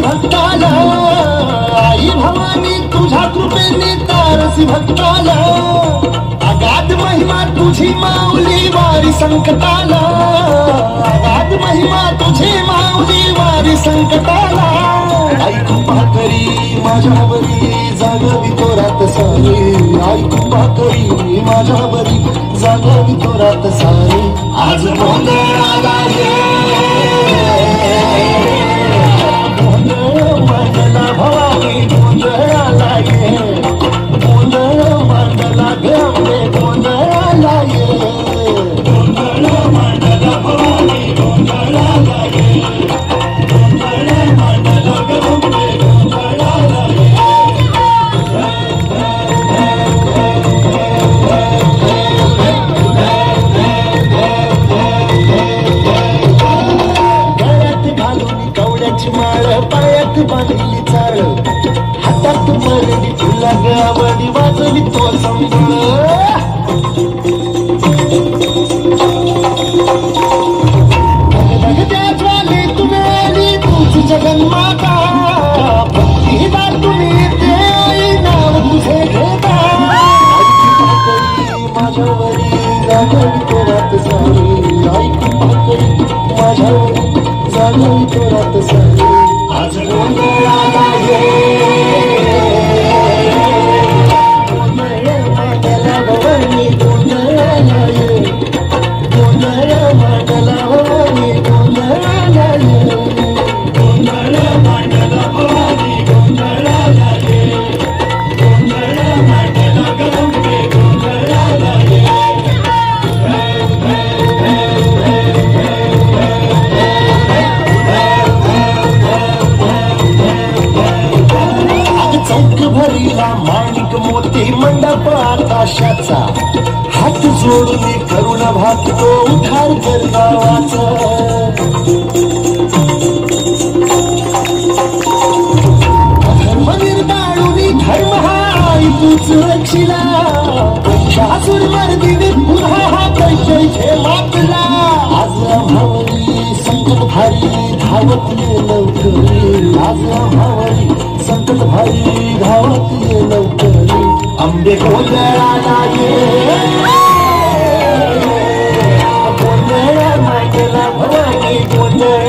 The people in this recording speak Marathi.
भक्ताला आई भवानी तुझ्या कृपेने तारसी भक्ताला अगाध महिमा तुझी माऊली वारी संकटाला अगाध महिमा तुझी माऊली वारी संकटाला आई कृपा करी माझ्यावरी जागवी तोरात सारी आई कृपा करी माझ्यावरी जागवी तोरात सारी आज गोंधळाला मंडला भवानी गोंधळाला ये गोंधळ मंडला गंगे गोंधळाला ये गोंधळ मंडला भवानी गोंधळाला ये गोंधळ मंडला गंगे गोंधळाला माळ पायात बांधली चाळ हातात मरडी तुला गावडी वाजवी तो संबळ त्या ज्वाले तुम्ही आली तुझी जगन्माता भक्तीदार तुम्ही ते आई नाव तुझे घेता माझ्यावरी जागवी तोरात सारी आई कृपा करी माझ्यावरी जागवी तोरात सारी आज गोंधळाला ये गोंधळ मंडला भवानी गोंधळाला ये गोंधळ मंडला भवानी गोंधळाला ये गोंधळ मंडला भवानी गोंधळाला ये गोंधळ मंडला गंगे गोंधळाला ये चौक भरीला माणिक मोती मंडप आकाशाचा हात जोडून करुण भागतो उद्धार कर गावाचा धर्म निर्दाळून धर्म हा तूच रक्षिला शासूर मर्दिनी पुन्हा हा कैसे मातला आज आम्हावरी संकट भारी धावत ये लवकरी आज आम्हावरी संकट भारी धावत ये लवकरी आंबे गोंधळाला ये गोंधळ मंडला भवानी गोंधळ